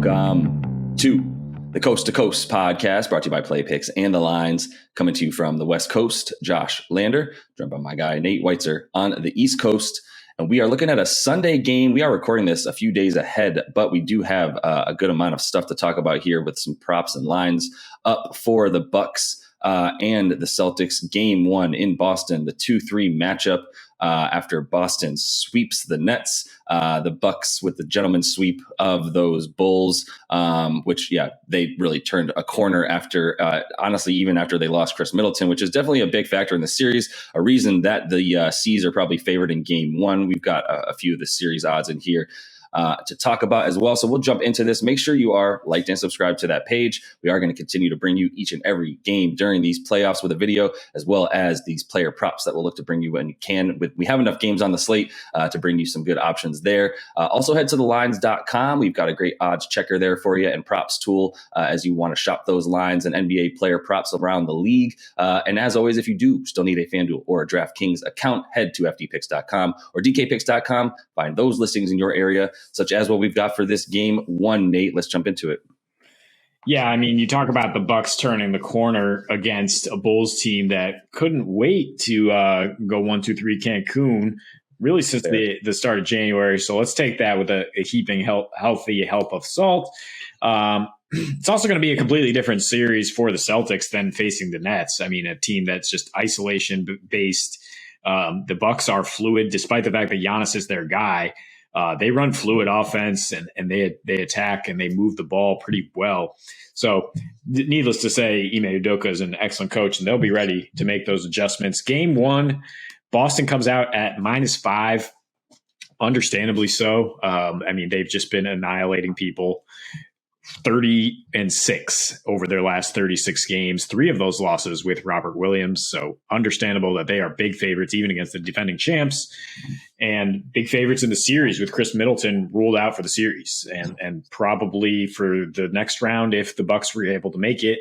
Welcome to the Coast to Coast podcast, brought to you by Play Picks and the Lines, coming to you from the West Coast. Josh Lander, joined by my guy Nate Weitzer on the East Coast. And we are looking at a Sunday game. We are recording this a few days ahead, but we do have a good amount of stuff to talk about here with some props and lines up for the Bucks and the Celtics. Game 1 in Boston, the 2-3 matchup after Boston sweeps the Nets. The Bucks with the gentleman's sweep of those Bulls, which, they really turned a corner after, honestly, even after they lost Chris Middleton, which is definitely a big factor in the series, a reason that the C's are probably favored in Game 1. We've got a few of the series odds in here to talk about as well. So we'll jump into this. Make sure you are liked and subscribed to that page. We are going to continue to bring you each and every game during these playoffs with a video, as well as these player props that we'll look to bring you when you can. We have enough games on the slate to bring you some good options there. Also head to thelines.com. We've got a great odds checker there for you and props tool as you want to shop those lines and NBA player props around the league. And as always, if you do still need a FanDuel or a DraftKings account, head to ftpicks.com or dkpicks.com. Find those listings in your area, such as what we've got for this Game 1. Nate, let's jump into it. Yeah, I mean, you talk about the Bucks turning the corner against a Bulls team that couldn't wait to go 1-2-3 Cancun really since the start of January. So let's take that with a heaping healthy help of salt. It's also going to be a completely different series for the Celtics than facing the Nets. I mean, a team that's just isolation based. The Bucks are fluid, despite the fact that Giannis is their guy. They run fluid offense and they attack and they move the ball pretty well. So needless to say, Ime Udoka is an excellent coach and they'll be ready to make those adjustments. Game 1, Boston comes out at -5, understandably so. I mean, they've just been annihilating people. 30-6 over their last 36 games, 3 of those losses with Robert Williams. So understandable that they are big favorites, even against the defending champs, and big favorites in the series with Chris Middleton ruled out for the series and probably for the next round if the Bucks were able to make it.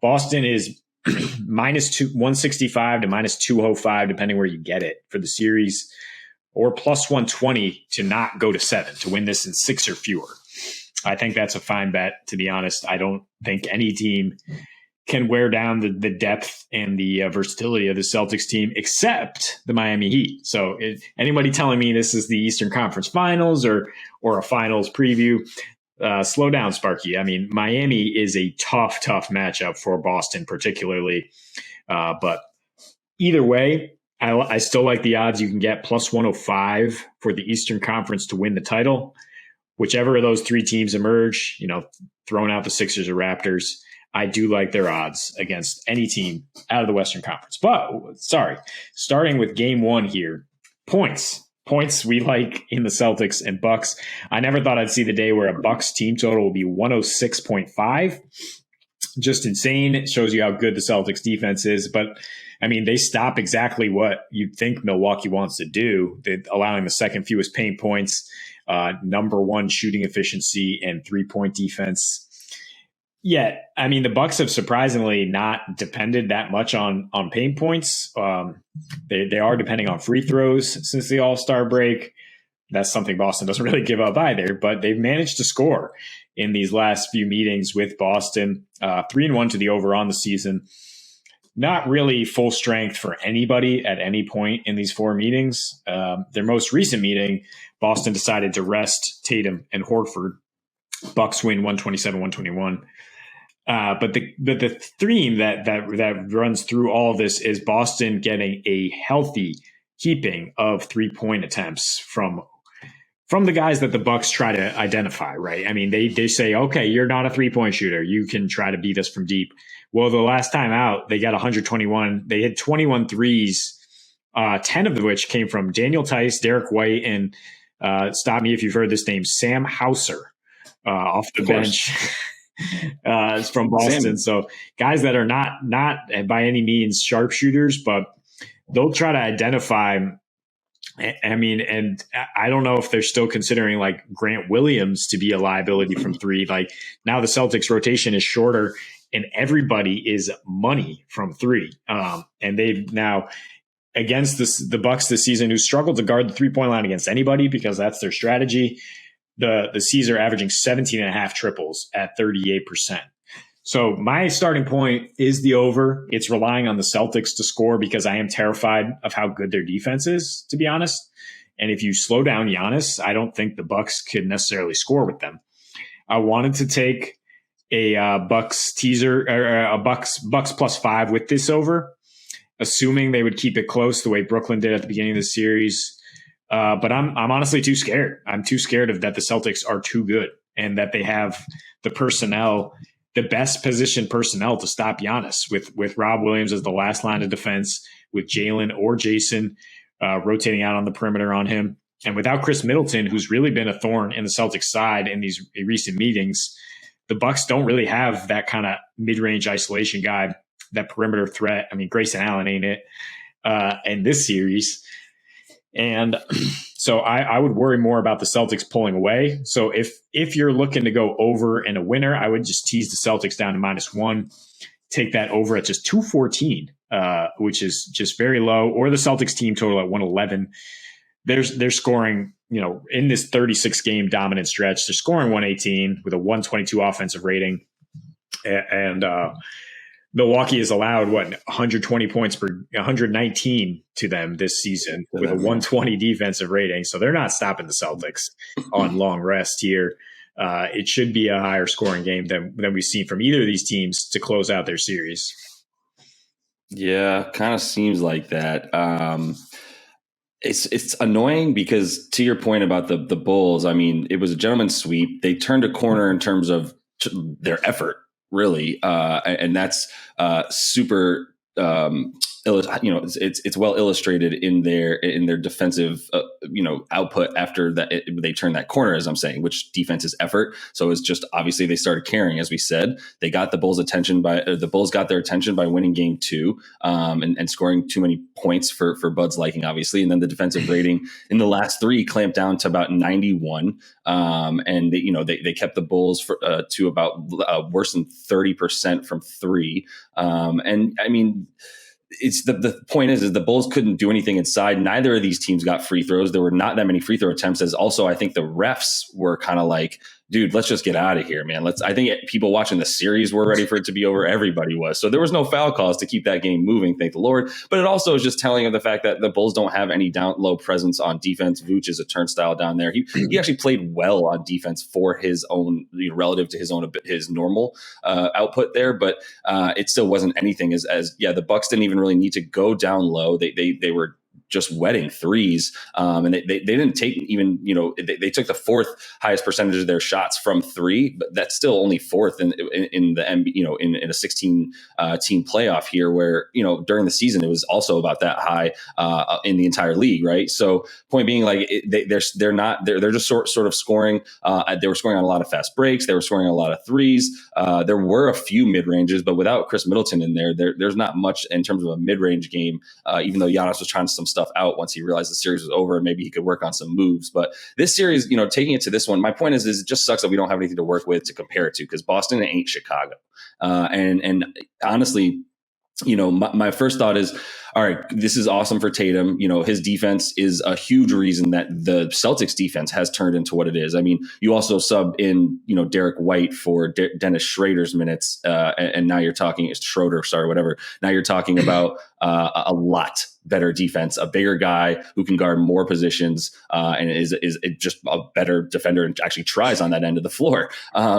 Boston is -165 to -205, depending where you get it for the series, or +120 to not go to 7, to win this in 6 or fewer. I think that's a fine bet, to be honest. I don't think any team can wear down the depth and the versatility of the Celtics team except the Miami Heat. So anybody telling me this is the Eastern Conference Finals or a finals preview, slow down, Sparky. I mean, Miami is a tough matchup for Boston particularly. But either way, I still like the odds you can get +105 for the Eastern Conference to win the title. Whichever of those 3 teams emerge, throwing out the Sixers or Raptors, I do like their odds against any team out of the Western Conference. But, starting with Game 1 here, points we like in the Celtics and Bucks. I never thought I'd see the day where a Bucks team total will be 106.5. Just insane. It shows you how good the Celtics defense is. But, I mean, they stop exactly what you'd think Milwaukee wants to do. They're allowing the second fewest paint points, number 1 shooting efficiency and 3-point defense. Yet, I mean, the Bucks have surprisingly not depended that much on paint points. They are depending on free throws since the All-Star break. That's something Boston doesn't really give up either, but they've managed to score in these last few meetings with Boston. 3-1 to the over on the season. Not really full strength for anybody at any point in these 4 meetings. Their most recent meeting, Boston decided to rest Tatum and Horford. Bucks win 127-121. But the theme that runs through all of this is Boston getting a healthy heaping of 3-point attempts from the guys that the Bucks try to identify, right? I mean, they say, okay, you're not a 3-point shooter. You can try to beat us from deep. Well, the last time out, they got 121. They hit 21 threes, 10 of which came from Daniel Tice, Derek White, and stop me if you've heard this name, Sam Hauser off the bench. It's from Boston. Sam. So guys that are not by any means sharpshooters, but they'll try to identify. I mean, and I don't know if they're still considering like Grant Williams to be a liability from 3. Like now the Celtics rotation is shorter and everybody is money from 3. And they've now against the Bucks this season, who struggled to guard the 3-point line against anybody because that's their strategy. the C's are averaging 17 and a half triples at 38%. So my starting point is the over. It's relying on the Celtics to score because I am terrified of how good their defense is, to be honest. And if you slow down Giannis, I don't think the Bucks could necessarily score with them. I wanted to take a Bucks teaser or a Bucks +5 with this over, assuming they would keep it close the way Brooklyn did at the beginning of the series. But I'm honestly too scared. I'm too scared of that the Celtics are too good and that they have the personnel, the best positioned personnel to stop Giannis with Rob Williams as the last line of defense, with Jalen or Jason rotating out on the perimeter on him. And without Chris Middleton, who's really been a thorn in the Celtics side in these recent meetings, the Bucks don't really have that kind of mid-range isolation guy, that perimeter threat. I mean, Grayson Allen ain't it in this series. And so I would worry more about the Celtics pulling away. So if you're looking to go over and a winner, I would just tease the Celtics down to -1, take that over at just 214, which is just very low, or the Celtics team total at 111. They're scoring, in this 36 game dominant stretch, they're scoring 118 with a 122 offensive rating. And Milwaukee has allowed 120 points per 119 to them this season with a 120 defensive rating. So they're not stopping the Celtics on long rest here. It should be a higher scoring game than we've seen from either of these teams to close out their series. Yeah, kind of seems like that. It's annoying because, to your point about the Bulls, I mean, it was a gentleman's sweep. They turned a corner in terms of their effort, really, and that's super. It's well illustrated in their defensive output after that they turned that corner, as I'm saying, which defense is effort. So it's just obviously they started caring, as we said. They got the Bulls' attention the Bulls got their attention by winning game 2 and scoring too many points for Bud's liking, obviously. And then the defensive rating in the last 3 clamped down to about 91, and they kept the Bulls to about worse than 30% from 3. And I mean, it's the point is the Bulls couldn't do anything inside. Neither of these teams got free throws. There were not that many free throw attempts. As also, I think the refs were kind of like, dude, let's just get out of here, man. I think people watching the series were ready for it to be over. Everybody was. So there was no foul calls to keep that game moving, thank the Lord. But it also is just telling of the fact that the Bulls don't have any down low presence on defense. Vooch is a turnstile down there. He actually played well on defense for his own, relative to his normal output there. But it still wasn't anything as the Bucks didn't even really need to go down low. They were just wetting threes. And they didn't take even, they took the 4th highest percentage of their shots from 3, but that's still only 4th in the in a 16 team playoff here, where, during the season, it was also about that high in the entire league. Right. So point being, like, they're just sort of scoring. They were scoring on a lot of fast breaks. They were scoring a lot of threes. There were a few mid ranges, but without Chris Middleton in there's not much in terms of a mid range game, even though Giannis was trying some stuff out once he realized the series was over and maybe he could work on some moves. But this series, taking it to this one, my point is it just sucks that we don't have anything to work with to compare it to, because Boston ain't Chicago. And honestly, my first thought is, all right, this is awesome for Tatum. His defense is a huge reason that the Celtics defense has turned into what it is. I mean, you also sub in, Derek White for Dennis Schroeder's minutes. And now you're talking whatever. Now you're talking about a lot better defense, a bigger guy who can guard more positions and is just a better defender and actually tries on that end of the floor.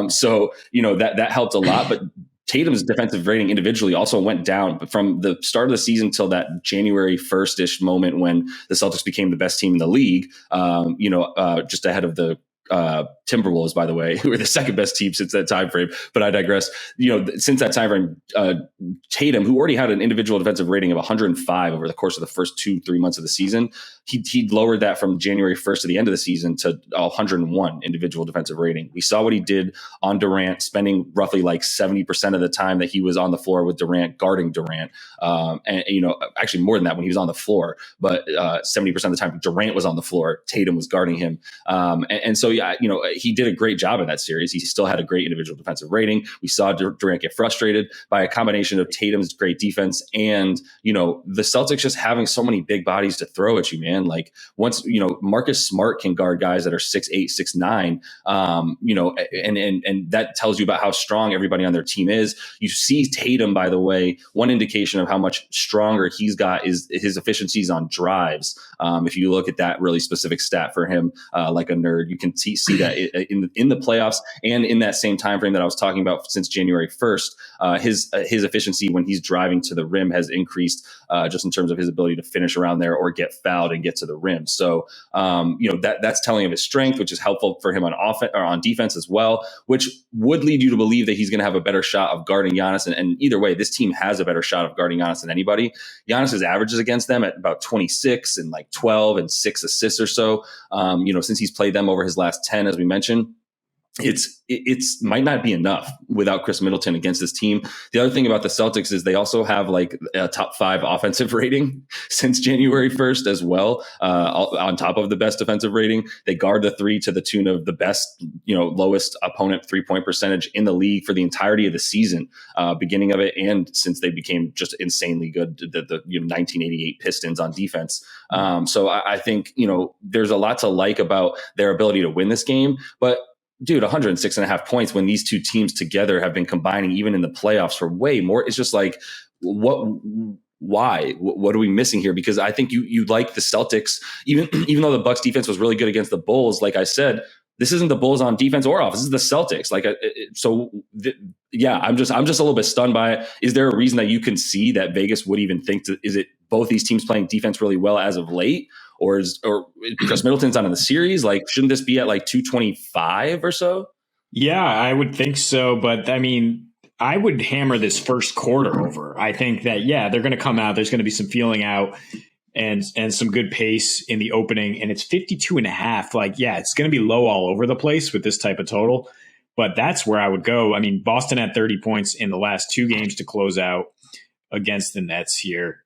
So that helped a lot. But Tatum's defensive rating individually also went down from the start of the season till that January 1st-ish moment when the Celtics became the best team in the league, just ahead of the Timberwolves, by the way, who were the second best team since that time frame. But I digress. Since that time frame, Tatum, who already had an individual defensive rating of 105 over the course of the first 2-3 months of the season, he lowered that from January 1st to the end of the season to 101 individual defensive rating. We saw what he did on Durant, spending roughly like 70% of the time that he was on the floor with Durant, guarding Durant. And actually more than that when he was on the floor, but 70% of the time Durant was on the floor, Tatum was guarding him. And so, he did a great job in that series. He still had a great individual defensive rating. We saw Durant get frustrated by a combination of Tatum's great defense and, the Celtics just having so many big bodies to throw at you, man. Like once, Marcus Smart can guard guys that are 6'8", 6'9", and that tells you about how strong everybody on their team is. You see Tatum, by the way, one indication of how much stronger he's got is his efficiencies on drives. If you look at that really specific stat for him, like a nerd, you can see that in the playoffs and in that same time frame that I was talking about since January 1st, his efficiency when he's driving to the rim has increased just in terms of his ability to finish around there or get fouled and get to the rim. So, that's telling of his strength, which is helpful for him on offense or on defense as well, which would lead you to believe that he's going to have a better shot of guarding Giannis. And either way, this team has a better shot of guarding Giannis than anybody. Giannis's averages against them at about 26 and like 12 and 6 assists or so. Since he's played them over his last 10, as we mentioned, it's might not be enough without Chris Middleton against this team. The other thing about the Celtics is they also have like a top 5 offensive rating since January 1st as well, on top of the best defensive rating. They guard the 3 to the tune of the best, lowest opponent 3-point percentage in the league for the entirety of the season, beginning of it, and since they became just insanely good, the 1988 Pistons on defense. So I think there's a lot to like about their ability to win this game, but dude, 106.5 points when these two teams together have been combining even in the playoffs for way more. It's just like, why? What are we missing here? Because I think you like the Celtics, even though the Bucks defense was really good against the Bulls. Like I said, this isn't the Bulls on defense or offense. This is the Celtics. I'm just a little bit stunned by it. Is there a reason that you can see that Vegas would even think is it both these teams playing defense really well as of late? Or because Middleton's not in the series, like shouldn't this be at like 225 or so? Yeah, I would think so. But I mean, I would hammer this first quarter over. I think that, they're going to come out. There's going to be some feeling out and some good pace in the opening. And it's 52.5. Like, it's going to be low all over the place with this type of total. But that's where I would go. I mean, Boston had 30 points in the last 2 games to close out against the Nets here.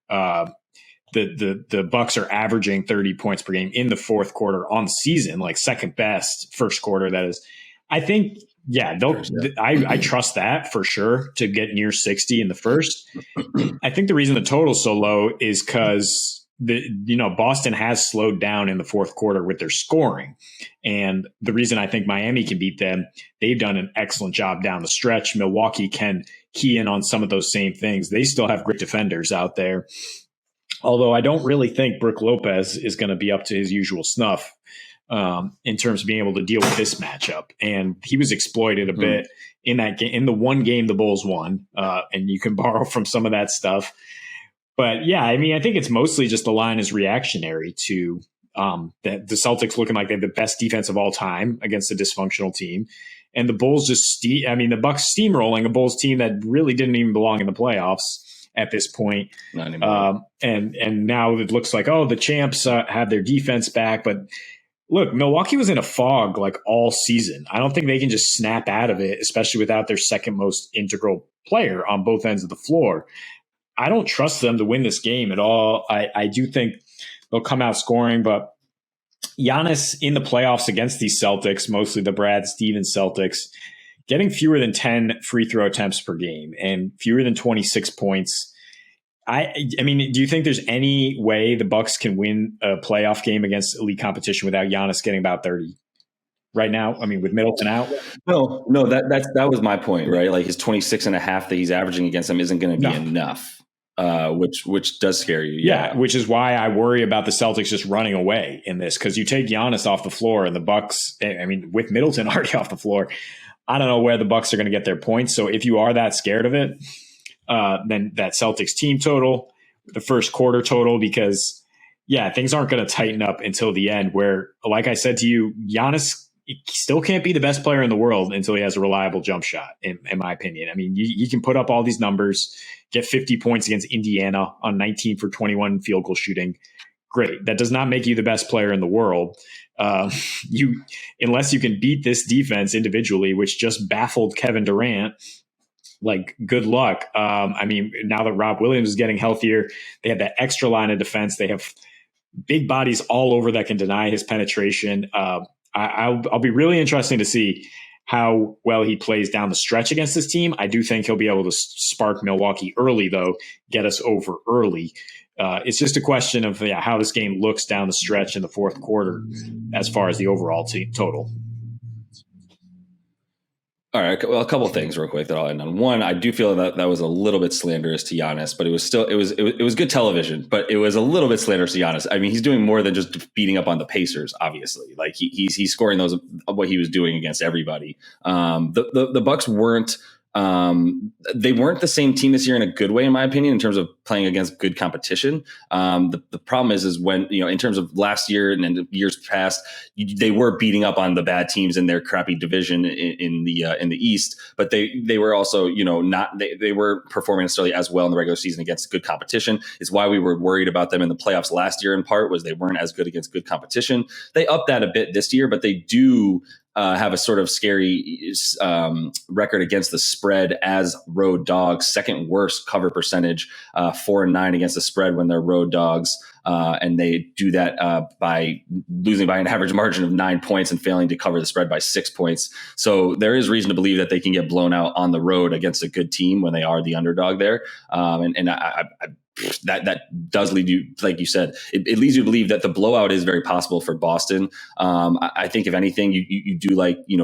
The Bucks are averaging 30 points per game in the fourth quarter on the season, like second best first quarter. That is, I think, I trust that for sure to get near 60 in the first. I think the reason the total's so low is because Boston has slowed down in the fourth quarter with their scoring. And the reason I think Miami can beat them, they've done an excellent job down the stretch. Milwaukee can key in on some of those same things. They still have great defenders out there. Although I don't really think Brook Lopez is going to be up to his usual snuff in terms of being able to deal with this matchup. And he was exploited a bit in that game, in the one game the Bulls won. And you can borrow from some of that stuff. But I mean, I think it's mostly just the line is reactionary to the Celtics looking like they have the best defense of all time against a dysfunctional team. And the Bulls the Bucks steamrolling a Bulls team that really didn't even belong in the playoffs at this point. Not anymore. And now it looks like, the champs have their defense back. But look, Milwaukee was in a fog like all season. I don't think they can just snap out of it, especially without their second most integral player on both ends of the floor. I don't trust them to win this game at all. I do think they'll come out scoring, but Giannis in the playoffs against these Celtics, mostly the Brad Stevens Celtics, getting fewer than 10 free throw attempts per game and fewer than 26 points. I mean, do you think there's any way the Bucks can win a playoff game against elite competition without Giannis getting about 30 right now? I mean, with Middleton out? No, that was my point, right? Like his 26.5 that he's averaging against them isn't going to be enough. Which does scare you. Yeah, which is why I worry about the Celtics just running away in this, because you take Giannis off the floor and the Bucks, I mean, with Middleton already off the floor, I don't know where the Bucks are going to get their points. So if you are that scared of it, then that Celtics team total, the first quarter total, because things aren't going to tighten up until the end where, like I said to you, Giannis still can't be the best player in the world until he has a reliable jump shot, in my opinion. I mean, you can put up all these numbers, get 50 points against Indiana on 19 for 21 field goal shooting. Great. That does not make you the best player in the world. Unless you can beat this defense individually, which just baffled Kevin Durant, like good luck. I mean, now that Rob Williams is getting healthier, they have that extra line of defense. They have big bodies all over that can deny his penetration. I'll be really interesting to see how well he plays down the stretch against this team. I do think he'll be able to spark Milwaukee early, though, get us over early. It's just a question of how this game looks down the stretch in the fourth quarter as far as the overall total. All right. Well, a couple of things real quick that I'll end on. One, I do feel that was a little bit slanderous to Giannis, but it was good television, but it was a little bit slanderous to Giannis. I mean, he's doing more than just beating up on the Pacers, obviously. Like he's scoring those, what he was doing against everybody. The Bucks weren't, they weren't the same team this year in a good way, in my opinion, in terms of playing against good competition. The problem is when, in terms of last year and then years past, they were beating up on the bad teams in their crappy division in the East, but they were also, they weren't performing necessarily as well in the regular season against good competition. It's why we were worried about them in the playoffs last year, in part, was they weren't as good against good competition. They upped that a bit this year, but they do have a sort of scary record against the spread as road dogs. Second worst cover percentage, 4-9 against the spread when they're road dogs. And they do that by losing by an average margin of 9 points and failing to cover the spread by 6 points. So there is reason to believe that they can get blown out on the road against a good team when they are the underdog there. That does lead you, like you said, it leads you to believe that the blowout is very possible for Boston. I think if anything, you do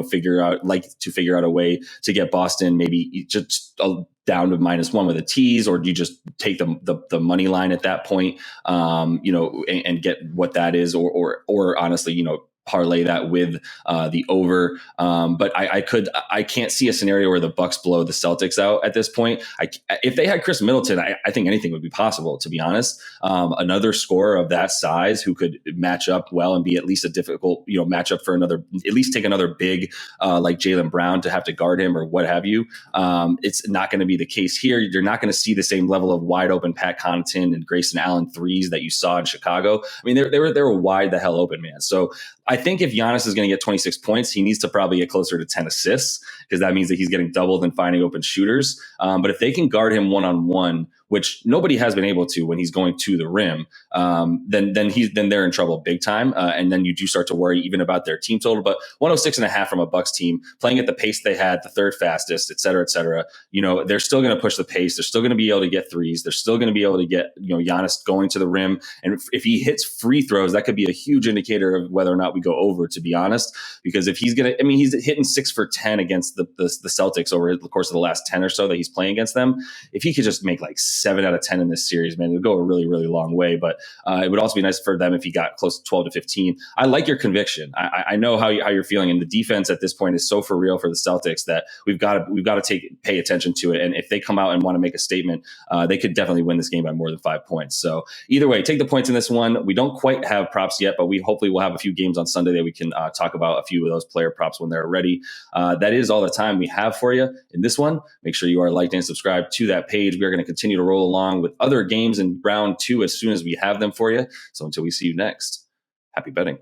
figure out a way to get Boston maybe just down to -1 with a tease, or do you just take the money line at that point, and get what that is, or honestly, parlay that with the over. But I can't see a scenario where the Bucks blow the Celtics out at this point. If they had Chris Middleton, I think anything would be possible, to be honest. Another scorer of that size who could match up well and be at least a difficult, matchup for at least take another big like Jaylen Brown to have to guard him or what have you. It's not going to be the case here. You're not going to see the same level of wide open Pat Connaughton and Grayson Allen threes that you saw in Chicago. I mean, they were wide the hell open, man. So I think if Giannis is going to get 26 points, he needs to probably get closer to 10 assists, because that means that he's getting doubled and finding open shooters. But if they can guard him one-on-one, which nobody has been able to when he's going to the rim, then they're in trouble big time. And then you do start to worry even about their team total. But 106.5 from a Bucks team playing at the pace they had, the third fastest, et cetera, et cetera. They're still going to push the pace. They're still going to be able to get threes. They're still going to be able to get, Giannis going to the rim. And if he hits free throws, that could be a huge indicator of whether or not we go over, to be honest, because if he's hitting 6 for 10 against the Celtics over the course of the last 10 or so that he's playing against them. If he could just make like 7 out of 10 in this series, man, it would go a really, really long way. But it would also be nice for them if he got close to 12 to 15. I like your conviction. I know how you're feeling, and the defense at this point is so for real for the Celtics that we've got to pay attention to it. And if they come out and want to make a statement, they could definitely win this game by more than 5 points. So either way, take the points in this one. We don't quite have props yet, but we hopefully will have a few games on Sunday that we can talk about a few of those player props when they're ready. That is all the time we have for you in this one. Make sure you are liked and subscribed to that page. We are going to continue to roll along with other games in round 2 as soon as we have them for you. So until we see you next, happy betting.